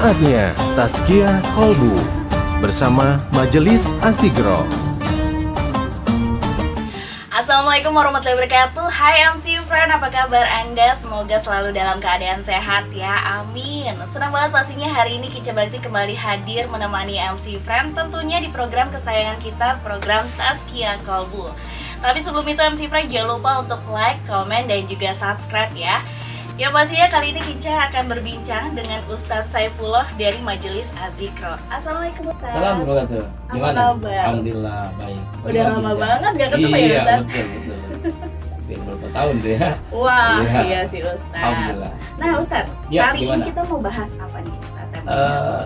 Saatnya Tazkiyah Qalbu bersama Majelis Azikro. Assalamualaikum warahmatullahi wabarakatuh. Hai MC friend, apa kabar Anda? Semoga selalu dalam keadaan sehat ya, amin. Senang banget pastinya hari ini Kica Bakti kembali hadir menemani MC friend, tentunya di program kesayangan kita, program Tazkiyah Qalbu. Tapi sebelum itu MC friend jangan lupa untuk like, komen, dan juga subscribe ya. Ya pastinya kali ini Kica akan berbincang dengan Ustadz Saifullah dari Majelis Azikro. Assalamualaikum Ustadz. Assalamualaikum warahmatullahi wabarakatuh. Gimana? kabar? Alhamdulillah baik. Udah lama banget gak ketemu ya Iya Ustadz? betul. Hampir berapa tahun tuh ya? Wah, Iya. iya sih Ustadz. Alhamdulillah. Nah Ustadz, Ya, kali gimana? ini kita mau bahas apa nih Ustadz?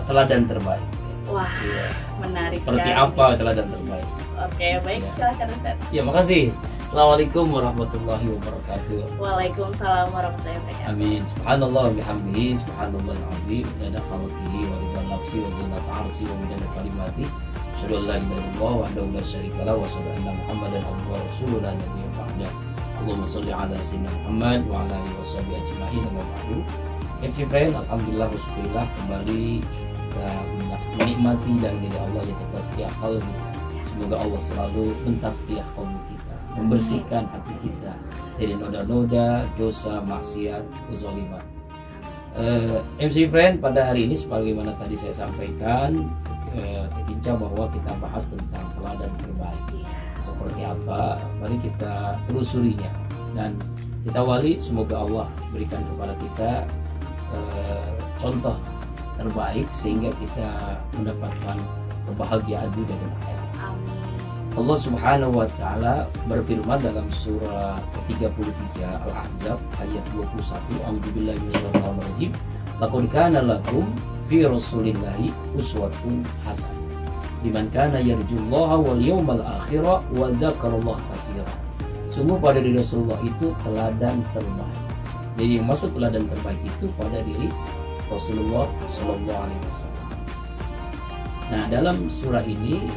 Teladan terbaik. Wah, Iya. menarik Seperti sekali. apa teladan terbaik? Oke, baik, Ya. silakan Ustadz. Ya makasih. Assalamualaikum warahmatullahi wabarakatuh. Waalaikumsalam warahmatullahi wabarakatuh. Amin. Subhanallah wa bihamdihi, subhanallahil azim, dada khalqihi wa ridha nafsi wa zinata arsi wa midada kalimati. Asyhadu an la ilaha illallah wahdahu la syarika lahu wa asyhadu anna Muhammadan abduhu wa rasuluhu la nabiyya ba'dah. Allahumma shalli ala sayyidina Muhammad wa ala alihi washabihi ajma'in wa ba'du. MC friend, alhamdulillah syukurillah kembali kita menikmati dari Allah yaitu tazkiyah qalbi. Semoga Allah selalu mentazkiyah qalbi kita, membersihkan hati kita dari noda-noda, dosa, maksiat, kezaliman. MC friend, pada hari ini sebagaimana tadi saya sampaikan, Kinca bahwa kita bahas tentang teladan terbaik. Seperti apa? Mari kita telusurinya dan kita wali, semoga Allah berikan kepada kita contoh terbaik sehingga kita mendapatkan kebahagiaan dunia dan akhirat. Amin. Allah Subhanahu wa taala berfirman dalam surah ke-33 Al-Ahzab ayat 21, A'udzubillahi minasyaitonir rajim. Laqad kana lakum fi rasulillahi uswatun hasanah liman kana yarjullaha wal yawmal akhir wa dzakarallaha katsiran. Sungguh pada diri Rasulullah itu teladan terbaik. Jadi yang maksud teladan terbaik itu pada diri Rasulullah sallallahu alaihi wasallam. Nah, dalam surah ini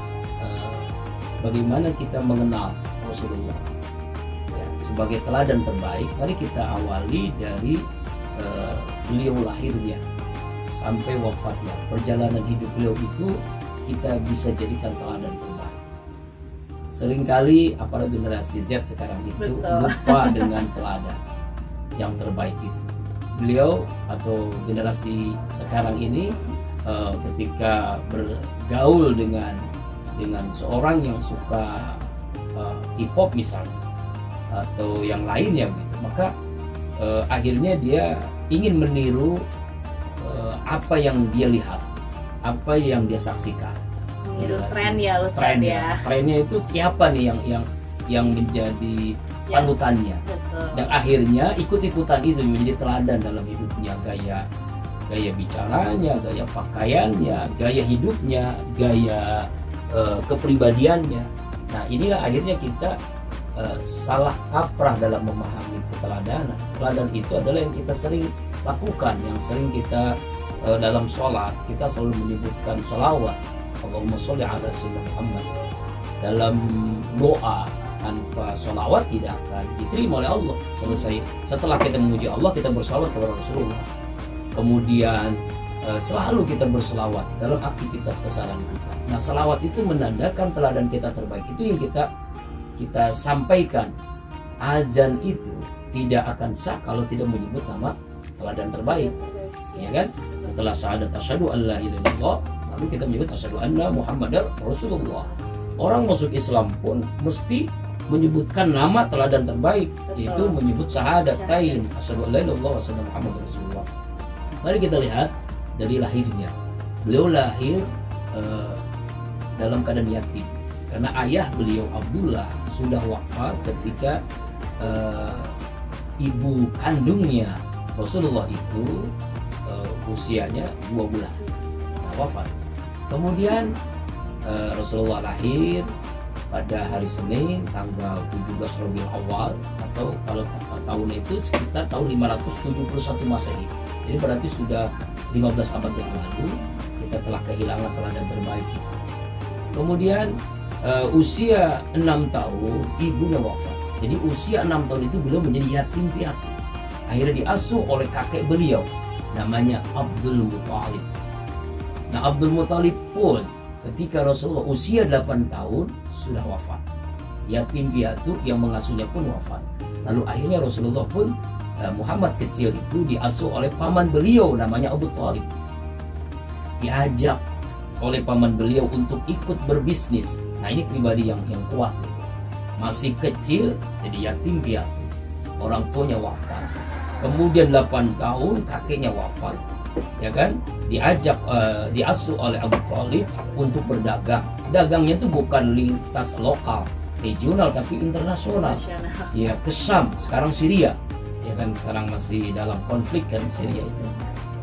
bagaimana kita mengenal Rasulullah ya, sebagai teladan terbaik. Mari kita awali dari beliau lahirnya sampai wafatnya. Perjalanan hidup beliau itu kita bisa jadikan teladan terbaik. Seringkali apalagi generasi Z sekarang itu Betul. lupa dengan teladan yang terbaik itu. Beliau atau generasi sekarang ini ketika bergaul dengan seorang yang suka hip-hop misalnya atau yang lainnya gitu, maka akhirnya dia ingin meniru apa yang dia lihat, apa yang dia saksikan. Meniru tren ya Ustadz Trennya, ya. trennya itu siapa nih yang menjadi panutannya, Betul. dan akhirnya ikut-ikutan itu menjadi teladan dalam hidupnya, gaya bicaranya, gaya pakaiannya, gaya hidupnya, gaya kepribadiannya. Nah, inilah akhirnya kita salah kaprah dalam memahami keteladanan. Teladan itu adalah yang kita sering lakukan, yang sering kita dalam sholat kita selalu menyebutkan sholawat, Allahumma sholli ala sayyidina Muhammad. Dalam doa tanpa sholawat tidak akan diterima oleh Allah. Selesai setelah kita memuji Allah, kita bersalawat kepada Rasulullah. Kemudian selalu kita berselawat dalam aktivitas keseharian kita. Nah, selawat itu menandakan teladan kita terbaik. Itu yang kita sampaikan. Azan itu tidak akan sah kalau tidak menyebut nama teladan terbaik, ya kan? Setelah syahadat asyhadu an la ilaha illallah, lalu kita menyebut asyhadu anna Muhammadar Rasulullah. Orang masuk Islam pun mesti menyebutkan nama teladan terbaik, yaitu menyebut syahadatain asyhadu an la ilaha illallah wa asyhadu anna Muhammadar Rasulullah. Mari kita lihat dari lahirnya. Beliau lahir dalam keadaan yatim karena ayah beliau Abdullah sudah wafat ketika ibu kandungnya Rasulullah itu usianya 2 bulan, wafat. Kemudian Rasulullah lahir pada hari Senin tanggal 17 Rabiul Awal, atau kalau tahunnya itu sekitar tahun 571 Masehi. Jadi berarti sudah 15 abad yang lalu kita telah kehilangan teladan terbaik kita. Kemudian usia 6 tahun ibunya wafat. Jadi usia 6 tahun itu beliau menjadi yatim piatu. Akhirnya diasuh oleh kakek beliau namanya Abdul Muthalib. Nah, Abdul Muthalib pun ketika Rasulullah usia 8 tahun sudah wafat. Yatim piatu yang mengasuhnya pun wafat. Lalu akhirnya Rasulullah pun Muhammad kecil itu diasuh oleh paman beliau namanya Abu Thalib. Diajak oleh paman beliau untuk ikut berbisnis. Nah, ini pribadi yang kuat. Masih kecil jadi yatim piatu. Orang tuanya wafat. Kemudian 8 tahun kakeknya wafat. Ya kan? Diasuh oleh Abu Thalib untuk berdagang. Dagangnya itu bukan lintas lokal, regional, tapi internasional. Ya, ke Syam, sekarang Syria. Ya kan, sekarang masih dalam konflik kan Syria itu.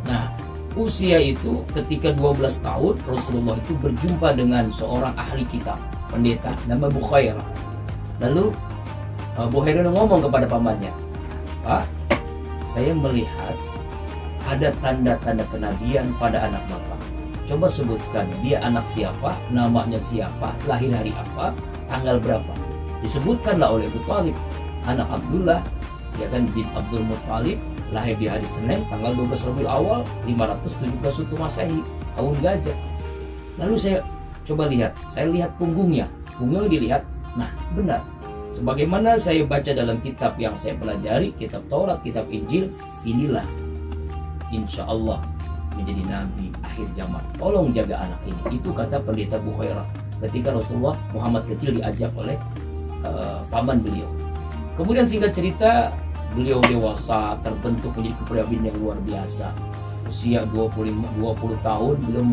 Nah, usia itu ketika 12 tahun Rasulullah itu berjumpa dengan seorang ahli kitab, pendeta nama Bukhairah. Lalu Bukhairah ngomong kepada pamannya, "Pak, saya melihat ada tanda-tanda kenabian pada anak Bapak. Coba sebutkan dia anak siapa, namanya siapa, lahir hari apa, tanggal berapa." Disebutkanlah oleh Abu Thalib, anak Abdullah, ya kan, bin Abdul Muthalib, lahir di hari Senin tanggal 12 Rabiul Awal 571 Masehi, tahun gajah. Lalu saya coba lihat, saya lihat punggungnya dilihat. Nah, benar. Sebagaimana saya baca dalam kitab yang saya pelajari, kitab Taurat, kitab Injil, inilah insya Allah menjadi nabi akhir zaman. Tolong jaga anak ini. Itu kata pendeta Bukhairah ketika Rasulullah Muhammad kecil diajak oleh paman beliau. Kemudian singkat cerita, beliau dewasa, terbentuk menjadi kepribadian yang luar biasa. Usia 20 tahun beliau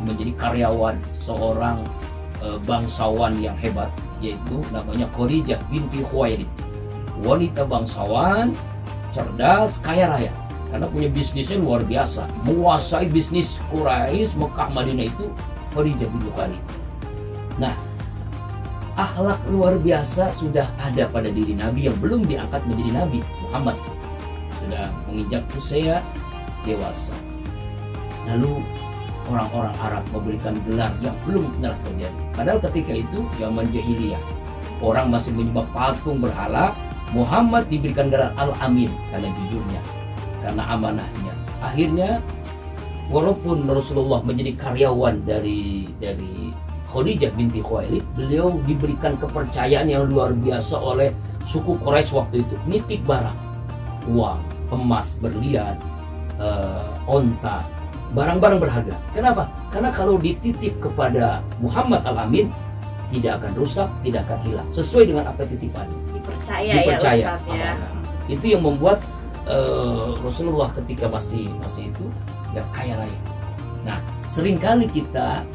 menjadi karyawan seorang bangsawan yang hebat, yaitu namanya Khadijah binti Khuwailid. Wanita bangsawan, cerdas, kaya raya. Karena punya bisnisnya luar biasa. Menguasai bisnis Quraisy, Mekah, Madinah itu Khadijah binti Khuwailid. Nah, akhlak luar biasa sudah ada pada diri Nabi yang belum diangkat menjadi Nabi. Muhammad sudah menginjak usia dewasa. Lalu orang-orang Arab memberikan gelar yang belum pernah terjadi. Padahal ketika itu zaman jahiliyah, orang masih menyembah patung berhala. Muhammad diberikan gelar Al-Amin karena jujurnya, karena amanahnya. Akhirnya walaupun Rasulullah menjadi karyawan dari Khadijah binti Khuwailid, beliau diberikan kepercayaan yang luar biasa oleh suku Quraisy waktu itu. Nitip barang, uang, emas, berlian, onta, barang-barang berharga. Kenapa? Karena kalau dititip kepada Muhammad Al-Amin, tidak akan rusak, tidak akan hilang. Sesuai dengan apa titipan. Dipercaya ya Ustaz ya. Itu yang membuat Rasulullah ketika masih itu ya kaya raya. Nah, seringkali kita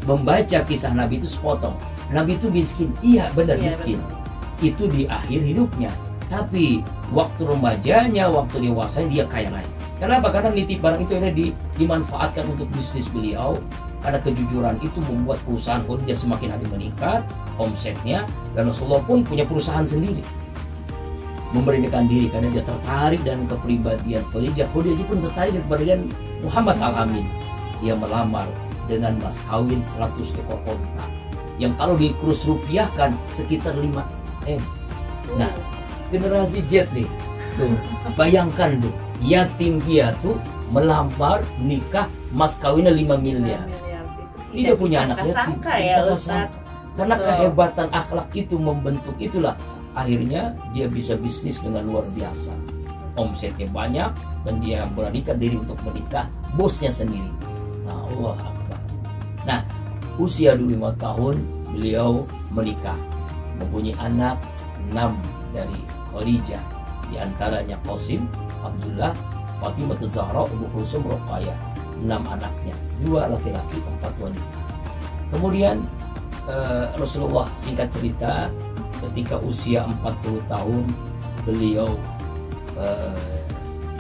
membaca kisah Nabi itu sepotong. Nabi itu miskin, iya benar miskin. Benar. Itu di akhir hidupnya. Tapi waktu remajanya, waktu dewasa dia kaya raya. Kenapa? Karena nitip barang itu akhirnya dimanfaatkan untuk bisnis beliau. Karena kejujuran itu membuat perusahaan Khadijah semakin hari meningkat, omsetnya, dan Rasulullah pun punya perusahaan sendiri. Memberanikan diri karena dia tertarik dan kepribadian Khadijah. Khadijah pun tertarik dengan kepribadian Muhammad Al-Amin. Dia melamar dengan mas kawin 100 ekor onta yang kalau dikurus rupiahkan sekitar 5 M. Nah, generasi Z nih tuh, bayangkan tuh, yatim piatu melamar nikah mas kawinnya 5 miliar. Tidak punya anak yatim. Karena kehebatan akhlak itu membentuk itulah akhirnya dia bisa bisnis dengan luar biasa. Omsetnya banyak dan dia beranikan diri untuk menikah bosnya sendiri. Nah, Allah Akbar. Nah, usia 25 tahun beliau menikah, mempunyai anak 6 dari Khadijah, di antaranya Qasim, Abdullah, Fatimah Zahra, Ummu Kulsum, Ruqayyah. 6 anaknya, 2 laki-laki, 4 wanita. Kemudian Rasulullah singkat cerita ketika usia 40 tahun beliau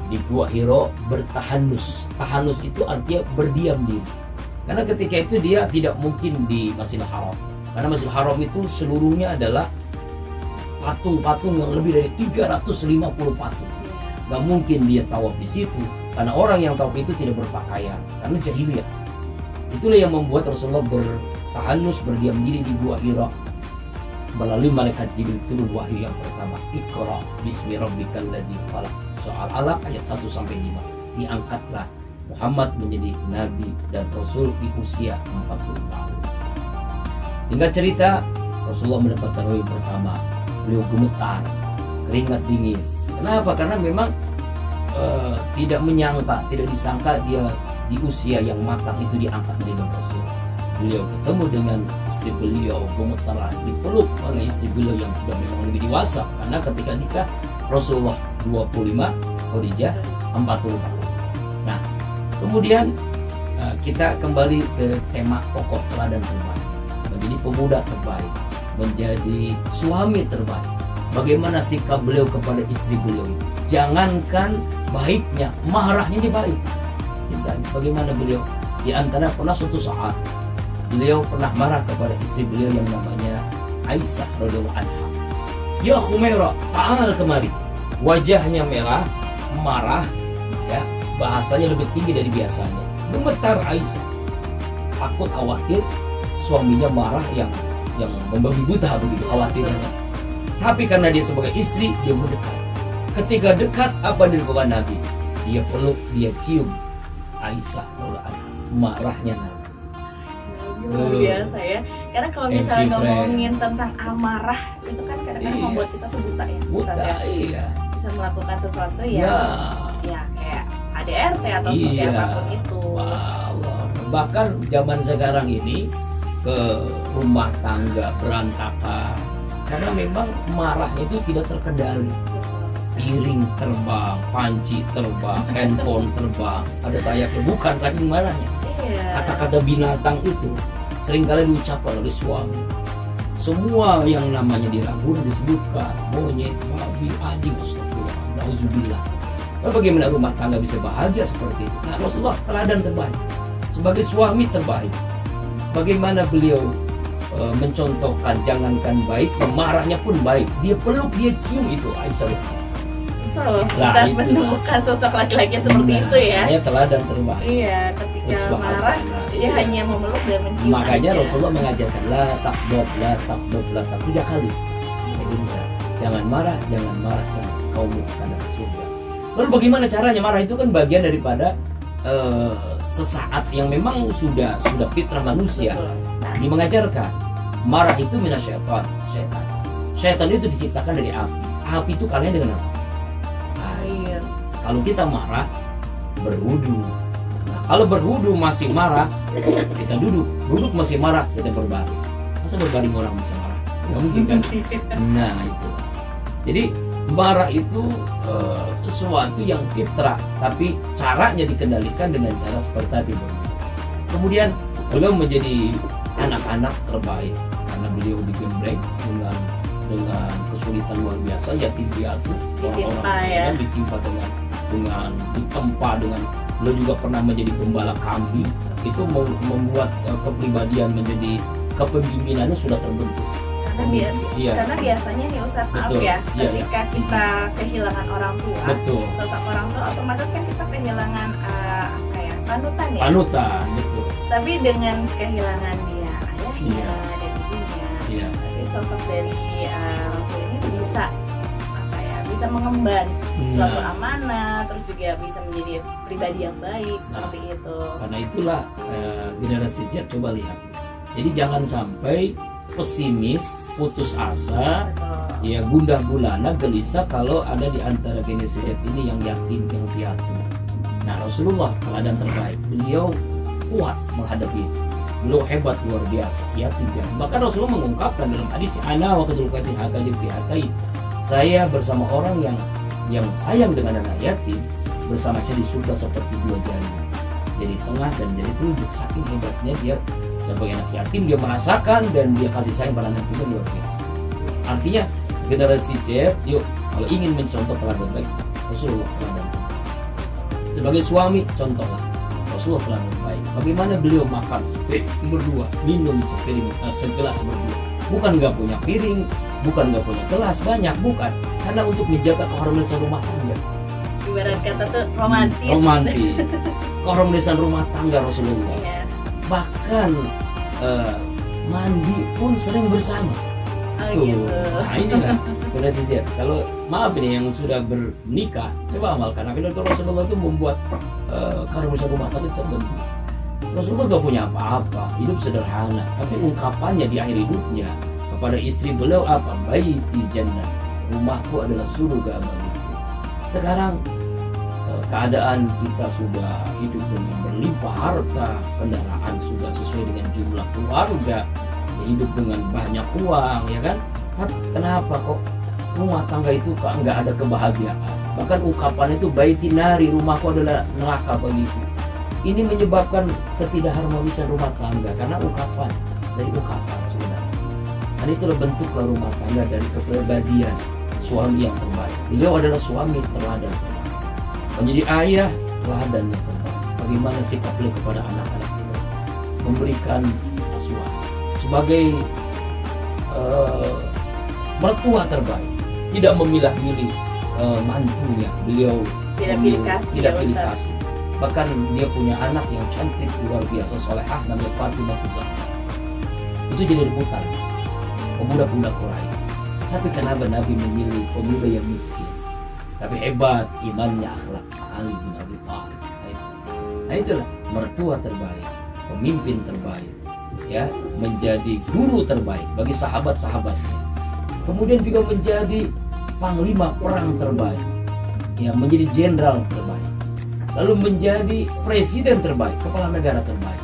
di Gua Hiro bertahanus. Tahanus itu artinya berdiam diri. Karena ketika itu dia tidak mungkin di Masjidil Haram. Karena Masjidil Haram itu seluruhnya adalah patung-patung yang lebih dari 350 patung. Gak mungkin dia tawaf di situ. Karena orang yang tawaf itu tidak berpakaian. Karena jahiliyah. Itulah yang membuat Rasulullah bertahanus, berdiam diri di Gua Hiro. Melalui malaikat Jibril turun wahyu yang pertama, Iqra bismi rabbikal ladzi khalaq. Soal Alaq ayat 1-5. Diangkatlah Muhammad menjadi nabi dan rasul di usia 40 tahun. Singkat cerita, Rasulullah mendapatkan wahyu pertama. Beliau gemetar, keringat dingin. Kenapa? Karena memang tidak menyangka, tidak disangka dia di usia yang matang itu diangkat menjadi rasul. Beliau ketemu dengan istri beliau, gemetar, dipeluk oleh istri beliau yang sudah memang lebih dewasa. Karena ketika nikah Rasulullah 25, Khadijah 40 tahun. Nah, kemudian kita kembali ke tema pokok teladan terbaik. Menjadi pemuda terbaik, menjadi suami terbaik. Bagaimana sikap beliau kepada istri beliau itu? Jangankan baiknya, marahnya dia baik. Misalnya, bagaimana beliau di antara pernah suatu saat beliau pernah marah kepada istri beliau yang namanya Aisyah radhiyallahu anha. Ya Humaira, ta'al kemari. Wajahnya merah, marah, ya, bahasanya lebih tinggi dari biasanya. Gemetar Aisyah, takut khawatir suaminya marah yang membabi buta begitu khawatirnya. Tapi karena dia sebagai istri, dia mendekat. Ketika dekat, apa yang dilakukan Nabi? Dia peluk, dia cium Aisyah radhiyallahu anha. Marahnya Nabi. Luar biasa ya. Karena kalau misalnya ngomongin tentang amarah itu kan kadang-kadang membuat kita tuh buta ya. Buta, iya. Bisa melakukan sesuatu ya kayak ADRT atau seperti apapun itu. Allah. Bahkan zaman sekarang ini ke rumah tangga berantakan karena memang marahnya itu tidak terkendali. Piring terbang, panci terbang, handphone terbang, ada sayapnya, bukan saking marahnya. Kata-kata binatang itu seringkali diucapkan oleh suami. Semua yang namanya diragukan disebutkan, monyet, babi, anjing, astagfirullah, nauzubillah. Nah, bagaimana rumah tangga bisa bahagia seperti itu? Nah, Rasulullah teladan terbaik sebagai suami terbaik. Bagaimana beliau mencontohkan, jangankan baik, marahnya pun baik. Dia peluk, dia cium itu Aisyah. Kita menemukan sosok laki-laki seperti itu ya. Saya teladan terbaik. Iya, ketika marah dia hanya memeluk dan mencium. Makanya aja. Rasulullah mengajarkan la takdob, 3 kali. Jadi jangan marah, dan kau akan dapat surga. Lalu bagaimana caranya? Marah itu kan bagian daripada sesaat yang memang sudah fitrah manusia. Nah, dia mengajarkan marah itu minasyaitan, setan. Setan itu diciptakan dari api. Api itu kalahnya dengan apa? Air. Kalau kita marah, berwudu. Nah, kalau berwudu masih marah, kita duduk masih marah, kita berbaring. Masa berbaring orang bisa marah? Nggak mungkin kan? Nah itu. Jadi marah itu sesuatu yang fitrah, tapi caranya dikendalikan dengan cara seperti tadi. Kemudian beliau menjadi anak-anak terbaik karena beliau digembleng dengan kesulitan luar biasa, yatim piatu, orang-orang ditimpa dengan ditempa dengan. Beliau juga pernah menjadi gembala kambing. Itu membuat kepribadian menjadi kepemimpinannya sudah terbentuk. Karena biasanya nih Ustadz, maaf ya, ketika kita kehilangan orang tua, sosok orang tua, otomatis kan kita kehilangan panutan ya. Panutan, betul. Tapi dengan kehilangan dia ayahnya dan ibunya, tapi sosok dari Rasul ini bisa mengemban suatu amanah, terus juga bisa menjadi pribadi yang baik seperti itu. Karena itulah generasi Z coba lihat. Jadi jangan sampai pesimis, putus asa, ya gundah gulana, gelisah kalau ada di antara generasi Z ini yang yatim, yang piatu. Nah, Rasulullah teladan terbaik. Beliau kuat menghadapi itu. Beliau hebat luar biasa, yatim piatu. Bahkan Rasulullah mengungkapkan dalam hadis, ana wa kadzulfatin hakadi fi hakai. Saya bersama orang yang sayang dengan anak yatim, bersama saya di surga seperti 2 jari. Jadi tengah dan jari telunjuk. Saking hebatnya dia sebagai anak yatim, dia merasakan dan dia kasih sayang pada anak itu luar biasa. Artinya generasi Z, yuk kalau ingin mencontoh teladan baik, Rasulullah teladan baik. Sebagai suami, contohlah Rasulullah teladan baik. Bagaimana beliau makan berdua, minum segelas berdua. Bukan nggak punya piring, bukan nggak punya gelas banyak, bukan. Karena untuk menjaga keharmonisan rumah tangga. Ibarat kata tuh romantis. Keharmonisan rumah tangga Rasulullah. Iya. Bahkan mandi pun sering bersama. Gitu. Nah inilah generasi Z. Kalau maaf ini yang sudah bernikah, coba amalkan. Nabi Rasulullah itu membuat keharmonisan rumah tangga terbentuk. Rasulullah gak punya apa-apa, hidup sederhana, tapi ungkapannya di akhir hidupnya kepada istri beliau apa? Baiti jannah, rumahku adalah surga bagiku. Sekarang keadaan kita sudah hidup dengan berlimpah harta, kendaraan sudah sesuai dengan jumlah keluarga, hidup dengan banyak uang, ya kan? Tapi kenapa kok rumah tangga itu kok nggak ada kebahagiaan? Bahkan ungkapan itu baiti nari, rumahku adalah neraka bagiku. Ini menyebabkan ketidakharmonisan rumah tangga karena ungkapan sebenarnya. Dan itulah bentuklah rumah tangga dari kepribadian suami yang terbaik. Beliau adalah suami teladan, menjadi ayah teladan yang terbaik. Bagaimana sikap beliau kepada anak-anak beliau, memberikan asuhan sebagai mertua terbaik, tidak memilah-milih mantunya. Beliau tidak pilih kasih. Bahkan dia punya anak yang cantik luar biasa, solehah, namanya Fatimah Zahra. Itu jadi rebutan pemuda-pemuda Quraisy. Tapi kenapa Nabi memilih pemuda yang miskin? Tapi hebat imannya, akhlak Ali bin Abi Thalib. Nah itulah mertua terbaik, pemimpin terbaik, ya, menjadi guru terbaik bagi sahabat-sahabatnya. Kemudian juga menjadi panglima perang terbaik, ya, menjadi jenderal terbaik. Lalu menjadi presiden terbaik, kepala negara terbaik.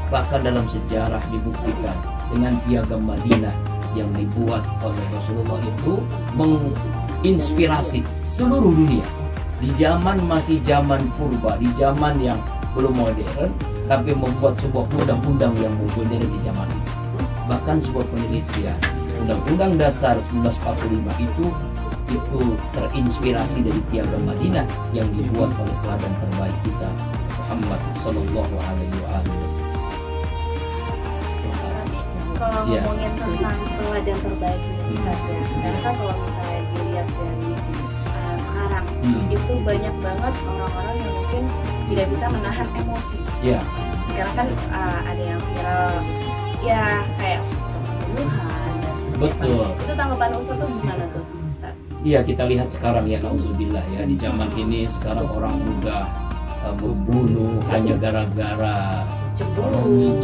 Bahkan dalam sejarah dibuktikan dengan piagam Madinah yang dibuat oleh Rasulullah itu menginspirasi seluruh dunia. Di zaman masih zaman purba, di zaman yang belum modern, tapi membuat sebuah undang-undang yang modern di zaman itu. Bahkan sebuah penelitian, Undang-Undang Dasar 1945 itu terinspirasi dari piagam Madinah yang dibuat oleh teladan terbaik kita, Muhammad Sallallahu Alaihi Wasallam. Kalau ngomongin tentang teladan terbaik ini, sekarang kan kalau misalnya dilihat dari sekarang itu banyak banget orang-orang yang mungkin tidak bisa menahan emosi. Ya. Sekarang kan ada yang viral, ya kayak pembunuhan. Betul. Itu tanggapan Ustaz tuh gimana tuh, Ustaz? Iya, kita lihat sekarang ya, nauzubillah ya, di zaman ini sekarang orang mudah membunuh hanya gara-gara cemburu,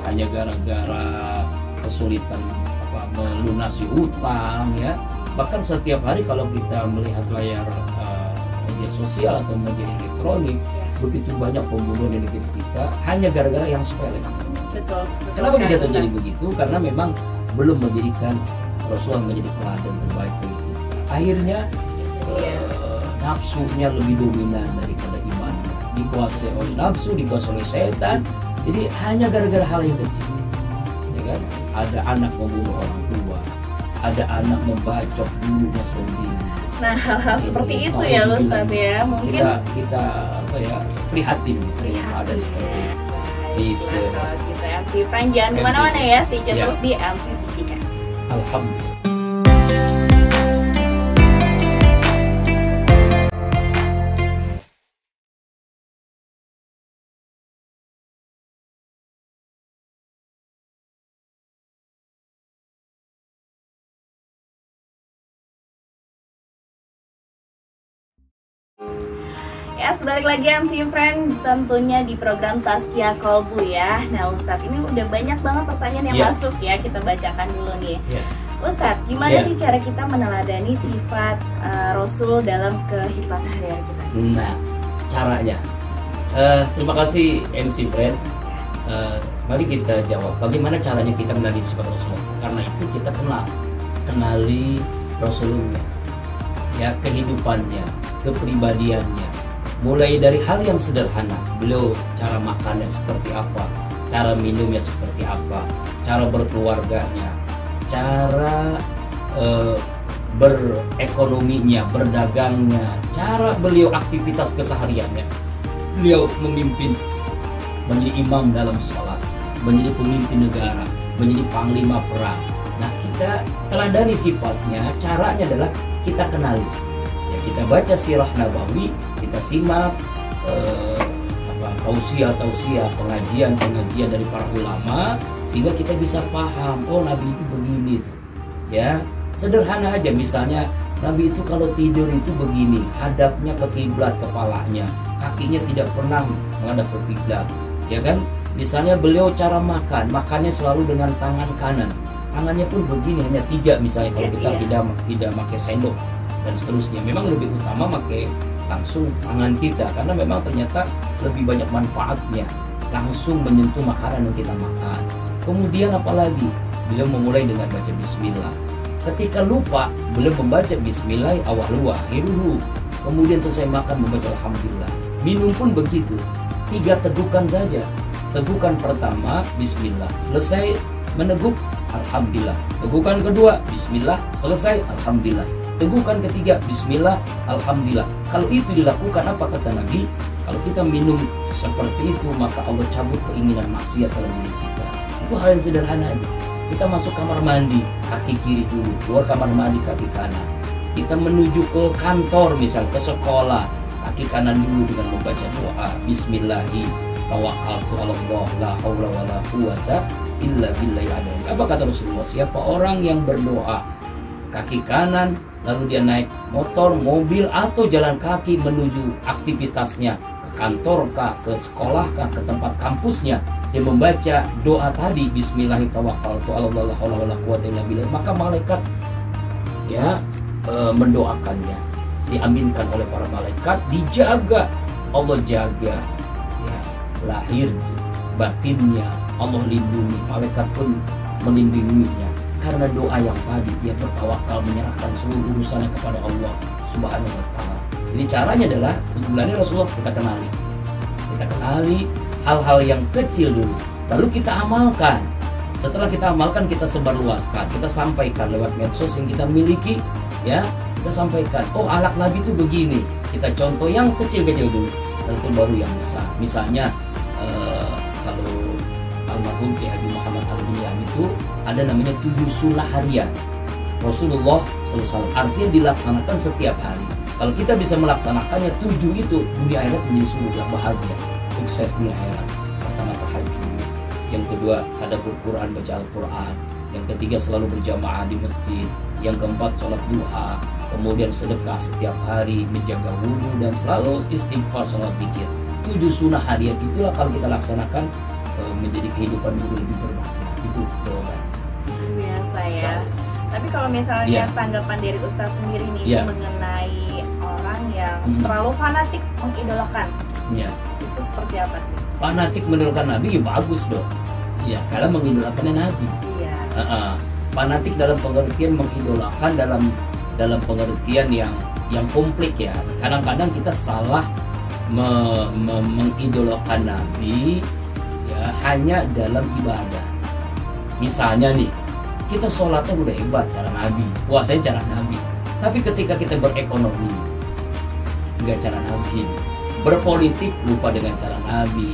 hanya gara-gara kesulitan melunasi hutang, ya. Bahkan setiap hari kalau kita melihat layar media sosial atau media elektronik, begitu banyak pembunuhan di negeri kita hanya gara-gara yang sepele. Betul. Kenapa bisa terjadi begitu? Karena memang belum menjadikan Rasulullah menjadi teladan terbaik bagi kita. Akhirnya nafsunya lebih dominan daripada imannya, dikuasai oleh nafsu, dikuasai oleh setan. Jadi hanya gara-gara hal yang kecil, ya kan? Ada anak membunuh orang tua, ada anak membacok dulunya sendiri. Nah, hal-hal seperti itu ya Ustaz ya, mungkin kita apa ya, prihatin ada seperti itu. Kalau kita MC Frank jangan kemana-mana ya, stay tune terus di MC Digicast. Alhamdulillah. Ya, balik lagi MC Friend tentunya di program Tazkiyah Qalbu ya. Nah Ustadz, ini udah banyak banget pertanyaan yang masuk ya, kita bacakan dulu nih. Ustadz, gimana sih cara kita meneladani sifat Rasul dalam kehidupan sehari-hari kita? Nah, caranya terima kasih MC Friend. Mari kita jawab, bagaimana caranya kita meneladani sifat Rasulullah? Karena itu kita kenali Rasulullah, ya, kehidupannya, kepribadiannya. Mulai dari hal yang sederhana, beliau cara makannya seperti apa, cara minumnya seperti apa, cara berkeluarganya, cara berekonominya, berdagangnya, cara beliau aktivitas kesehariannya. Beliau memimpin, menjadi imam dalam sholat, menjadi pemimpin negara, menjadi panglima perang. Nah, kita teladani sifatnya, caranya adalah kita kenali. Kita baca sirah Nabawi, kita simak tausiah, pengajian dari para ulama, sehingga kita bisa paham, oh Nabi itu begini tuh. Ya, sederhana aja, misalnya Nabi itu kalau tidur itu begini, hadapnya ke kiblat kepalanya, kakinya tidak pernah menghadap ke kiblat, ya kan? Misalnya beliau cara makan, makannya selalu dengan tangan kanan, tangannya pun begini, hanya 3 misalnya kalau kita tidak pakai sendok dan seterusnya. Memang lebih utama pakai langsung tangan kita karena memang ternyata lebih banyak manfaatnya, langsung menyentuh makanan yang kita makan. Kemudian apalagi beliau memulai dengan baca bismillah. Ketika lupa beliau membaca bismillah awal wa akhiruhu. Kemudian selesai makan membaca alhamdulillah. Minum pun begitu, 3 tegukan saja. Tegukan pertama bismillah, selesai meneguk alhamdulillah. Tegukan kedua bismillah, selesai alhamdulillah. Tegukan ketiga bismillah alhamdulillah. Kalau itu dilakukan, apa kata Nabi? Kalau kita minum seperti itu, maka Allah cabut keinginan maksiat dalam diri kita. Itu hal yang sederhana aja. Kita masuk kamar mandi, kaki kiri dulu, keluar kamar mandi kaki kanan. Kita menuju ke kantor, misal ke sekolah, kaki kanan dulu dengan membaca doa bismillahi tawakkaltu 'alallah la haula wala quwata illa billahi al-'aliyyil. Apa kata Rasulullah? Siapa orang yang berdoa kaki kanan lalu dia naik motor, mobil atau jalan kaki menuju aktivitasnya, ke kantor kah, ke sekolah kah, ke tempat kampusnya, dia membaca doa tadi bismillahi tawakkaltu 'alallah la haula wala quwata illa billah, maka malaikat ya mendoakannya, diaminkan oleh para malaikat, dijaga, Allah jaga ya, lahir batinnya, Allah lindungi, malaikat pun melindunginya karena doa yang tadi. Dia bertawakal, menyerahkan seluruh urusannya kepada Allah Subhanahu wa Ta'ala. Jadi caranya adalah mulanya Rasulullah kita kenali hal-hal yang kecil dulu, lalu kita amalkan. Setelah kita amalkan, kita sebarluaskan, kita sampaikan lewat medsos yang kita miliki, ya kita sampaikan. Oh, akhlak Nabi itu begini. Kita contoh yang kecil-kecil dulu, lalu baru yang besar. Misalnya kalau almarhum Ki Haji Muhammad Al-Bunian itu ada namanya 7 sunnah harian Rasulullah SAW, artinya dilaksanakan setiap hari. Kalau kita bisa melaksanakannya 7 itu, dunia akhirat menjadi sungguh bahagia, sukses dunia akhirat. Pertama tahajud, yang kedua tadabbur Quran, baca Al-Quran, yang ketiga selalu berjamaah di masjid, yang keempat sholat duha, kemudian sedekah setiap hari, menjaga wudhu, dan selalu istighfar, sholat zikir. 7 sunnah harian itulah kalau kita laksanakan menjadi kehidupan lebih bermakna. Itu jawaban. Biasa ya. Tapi kalau misalnya tanggapan dari Ustaz sendiri nih mengenai orang yang terlalu fanatik mengidolakan, itu seperti apa? Fanatik mengidolakan Nabi ya bagus dong. Ya, karena mengidolakannya Nabi. Iya. Fanatik dalam pengertian mengidolakan dalam pengertian yang komplit ya. Kadang-kadang kita salah mengidolakan Nabi ya hanya dalam ibadah. Misalnya nih, kita sholatnya udah hebat cara Nabi, puasanya cara Nabi, tapi ketika kita berekonomi nggak cara Nabi, berpolitik lupa dengan cara Nabi,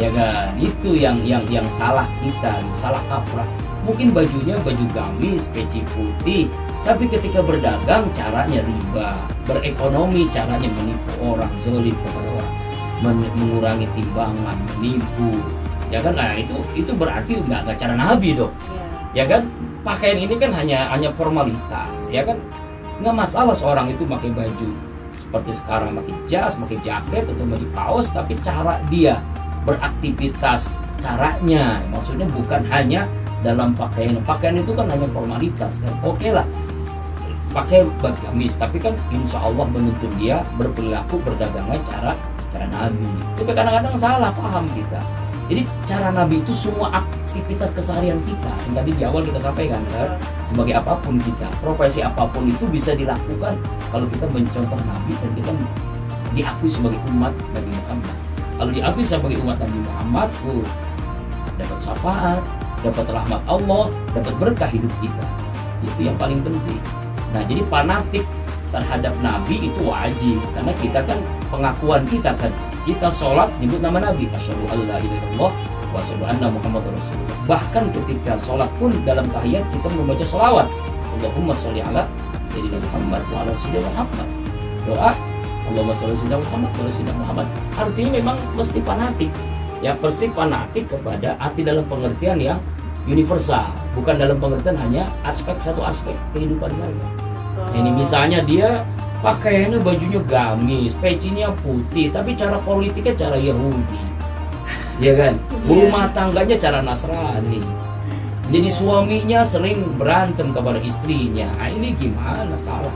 ya kan? Itu yang salah kita, salah kaprah. Mungkin bajunya baju gamis, peci putih, tapi ketika berdagang caranya riba, berekonomi caranya menipu orang, zalim kepada orang, mengurangi timbangan, menipu, ya kan? Nah itu berarti nggak cara Nabi dong, ya kan? Pakaian ini kan hanya formalitas, ya kan? Nggak masalah seorang itu pakai baju seperti sekarang, pakai jas, pakai jaket atau pakai kaos, tapi cara dia beraktivitas, caranya, maksudnya bukan hanya dalam pakaian itu kan hanya formalitas kan? Oke lah, pakai baju gamis, tapi kan insya Allah menuntun dia berperilaku berdagangnya cara Nabi. Tapi kadang-kadang salah paham kita. Jadi cara Nabi itu semua aktivitas keseharian kita. Yang tadi di awal kita sampaikan kan, sebagai apapun kita, profesi apapun itu bisa dilakukan kalau kita mencontoh Nabi dan kita diakui sebagai umat Nabi Muhammad. Kalau diakui sebagai umat Nabi Muhammad, dapat syafaat, dapat rahmat Allah, dapat berkah hidup kita. Itu yang paling penting. Nah, jadi fanatik terhadap Nabi itu wajib, karena kita kan pengakuan kita kan, kita sholat nyebut nama Nabi, asyhadu an la ilaha illallah wa asyhadu anna muhammadar rasulullah. Bahkan ketika sholat pun dalam tahiyat kita membaca sholawat, Allahumma sholli ala sayyidina Muhammad wa ala sayyidina Muhammad. Doa Allahumma sholli sayyidina Muhammad wa ala sayyidina Muhammad. Artinya memang mesti fanatik. Ya, pasti fanatik kepada arti dalam pengertian yang universal, bukan dalam pengertian hanya satu aspek kehidupan saya. Ini misalnya dia pakaiannya bajunya gamis, pecinya putih, tapi cara politiknya cara Yahudi, ya kan? Rumah tangganya cara Nasrani. Jadi suaminya sering berantem kepada istrinya. Nah, ini gimana? Salah.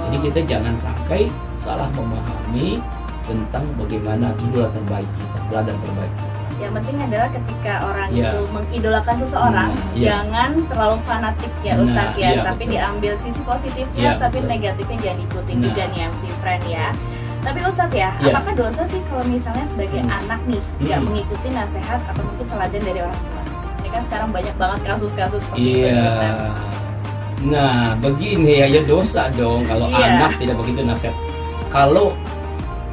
Jadi kita jangan sampai salah memahami tentang bagaimana idola terbaik kita, teladan terbaik kita. Yang penting adalah ketika orang Ya. itu mengidolakan seseorang, Ya. jangan terlalu fanatik ya Ustadz ya, Ya, tapi betul. diambil sisi positifnya, Ya, tapi betul. negatifnya jangan ikutin Nah. juga nih MC Friend ya. Tapi Ustadz ya, Ya. apakah dosa sih kalau misalnya sebagai anak nih nggak Hmm. mengikuti nasihat atau mungkin teladan dari orang tua? Ini kan sekarang banyak banget kasus-kasus seperti itu Iya. Ustadz. Nah, begini ya dosa dong kalau Iya. anak tidak begitu nasihat. Kalau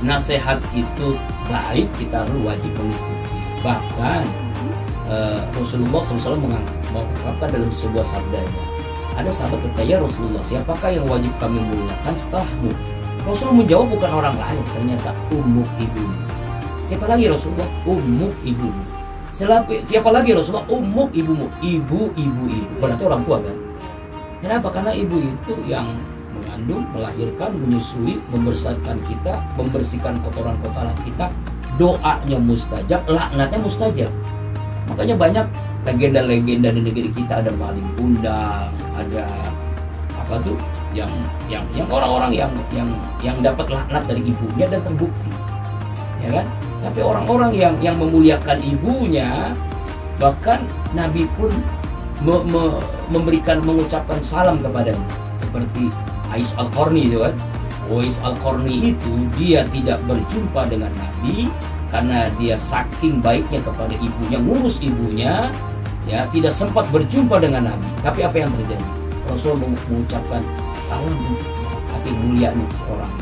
nasihat itu baik, kita harus wajib mengikuti. Bahkan Rasulullah SAW mengungkapkan dalam sebuah sabdanya. Ada sahabat bertanya, Rasulullah, siapakah yang wajib kami muliakan setelahmu? Rasul menjawab bukan orang lain, ternyata ummuk ibumu. Siapa lagi Rasulullah? Ummuk ibumu. Siapa lagi Rasulullah? Ummuk ibumu. Ibu. Berarti orang tua kan? Kenapa? Karena ibu itu yang mengandung, melahirkan, menyusui, membesarkan kita, membersihkan kotoran-kotoran kita. Doanya mustajab, laknatnya mustajab. Makanya banyak legenda-legenda di negeri kita, ada maling kundang, ada apa tuh yang orang-orang yang dapat laknat dari ibunya dan terbukti, ya kan? Tapi orang-orang yang memuliakan ibunya, bahkan Nabi pun mengucapkan salam kepadanya, seperti Ais Al-Qarni itu kan. Ais Al-Qarni itu dia tidak berjumpa dengan Nabi karena dia saking baiknya kepada ibunya, ngurus ibunya, ya tidak sempat berjumpa dengan Nabi. Tapi apa yang terjadi? Rasul mengucapkan salam untuknya, saking mulianya seorang.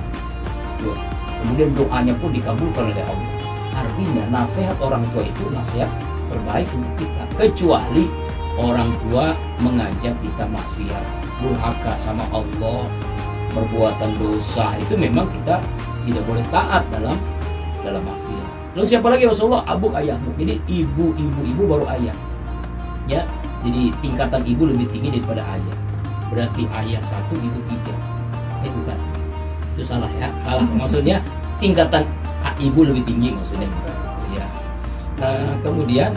Kemudian doanya pun dikabulkan oleh Allah. Artinya nasihat orang tua itu nasihat terbaik untuk kita, kecuali orang tua mengajak kita maksiat, durhaka sama Allah, perbuatan dosa, itu memang kita tidak boleh taat dalam maksiat. Lalu siapa lagi Rasulullah? Abuk ayahmu. Jadi ibu baru ayah. Ya, jadi tingkatan ibu lebih tinggi daripada ayah. Berarti ayah satu, ibu tiga. Bukan. Itu salah ya. Salah. Maksudnya tingkatan ibu lebih tinggi maksudnya. Ya. Nah, kemudian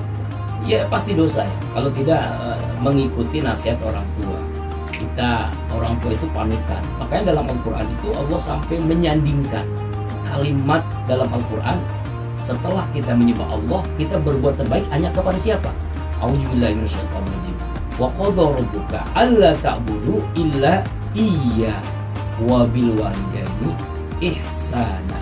ya pasti dosa ya kalau tidak mengikuti nasihat orang tua. Kita orang tua itu panutan. Makanya dalam Al-Quran itu Allah sampai menyandingkan kalimat dalam Al-Quran, setelah kita menyembah Allah, kita berbuat terbaik hanya kepada siapa? A'udzubillahi minasyaitonirrajim. Wa qadha rabbuka alla ta'budu illa iyya wa bil walidaini ihsana.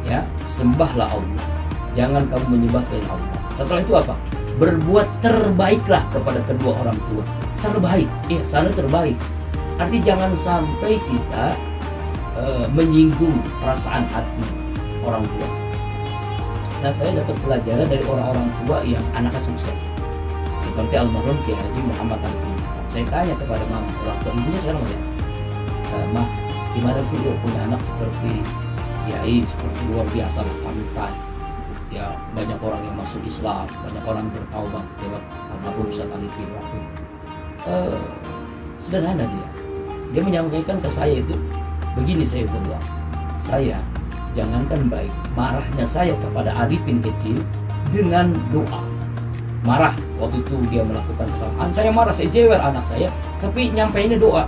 Ya, sembahlah Allah. Jangan kamu menyembah selain Allah. Setelah itu apa? Berbuat terbaiklah kepada kedua orang tua. Terbaik, ihsan terbaik. Arti jangan sampai kita menyinggung perasaan hati orang tua. Nah, saya dapat pelajaran dari orang-orang tua yang anaknya sukses, seperti almarhum Kiai Haji Muhammad Al-Fatih. Saya tanya kepada mama, orang tua ibunya sekarang masih, mah, gimana sih lo punya anak seperti Kiai, seperti luar biasa lah, panutan. Ya, banyak orang yang masuk Islam, banyak orang yang bertaubat lewat almarhum Ustaz Alifin waktu itu. Sederhana dia menyampaikan ke saya itu begini, saya jangankan baik, marahnya saya kepada Arifin kecil dengan doa. Marah waktu itu dia melakukan kesalahan, saya marah, saya jewer anak saya, tapi nyampeinnya doa.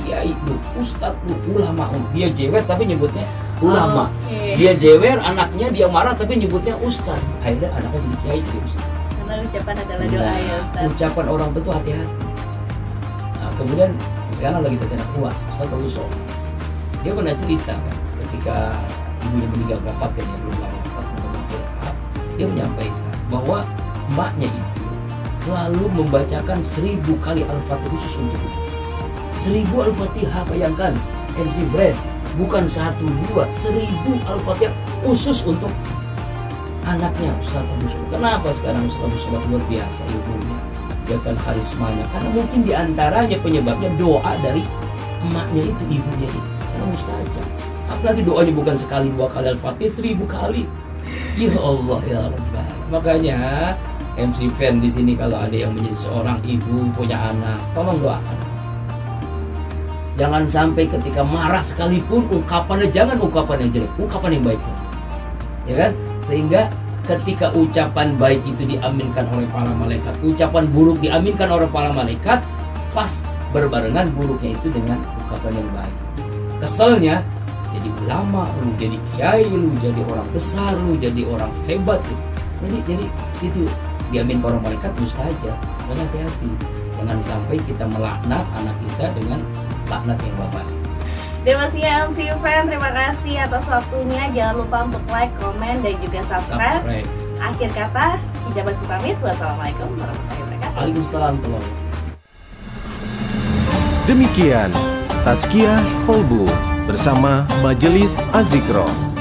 Kiai lu, ustadz lu, ulama, dia jewer tapi nyebutnya ulama. Dia jewer anaknya, dia marah tapi nyebutnya ustadz. Akhirnya anaknya jadi kiai, jadi ustadz. Karena ucapan adalah doa ya Ustadz. Ucapan orang tua itu hati-hati. Nah, kemudian sekarang lagi terkena UAS, Ustadz Abuso. Dia pernah cerita kan, ketika ibunya meninggal wafat, kan ya, belum lama wafat, dia menyampaikan bahwa emaknya itu selalu membacakan 1000 kali Al-Fatihah khusus untuknya. 1000 Al-Fatihah, bayangkan MC Fred, bukan 1, 2, 1000 Al-Fatihah khusus untuk anaknya Ustadz Abuso. Kenapa sekarang Ustadz Abuso luar biasa ilmunya, dia kan karismanya, karena mungkin diantaranya penyebabnya doa dari emaknya itu, ibunya itu, karena mustajab. Apalagi doanya bukan sekali 2 kali Al-Fatihah, 1000 kali. Ya Allah ya Rabbal. Makanya MC Fan di sini kalau ada yang menjadi seorang ibu punya anak, tolong doakan. Jangan sampai ketika marah sekalipun ungkapannya jangan ungkapan yang jelek, ungkapan yang baik saja. Ya kan? Sehingga ketika ucapan baik itu diaminkan oleh para malaikat, ucapan buruk diaminkan oleh para malaikat, pas berbarengan buruknya itu dengan ungkapan yang baik. Keselnya jadi ulama, lu jadi kiai, lu jadi orang besar, lu jadi orang hebat. Jadi itu diaminkan orang malaikat mustajab. Makanya hati-hati, jangan sampai kita melaknat anak kita dengan laknat yang bapak. Dan pastinya MCU Friend, terima kasih atas waktunya. Jangan lupa untuk like, komen, dan juga subscribe. Akhir kata, Hijabat pamit. Wassalamualaikum warahmatullahi wabarakatuh. Waalaikumsalam warahmatullahi wabarakatuh. Demikian Tazkiyah Qalbu bersama Majelis Az-Zikro.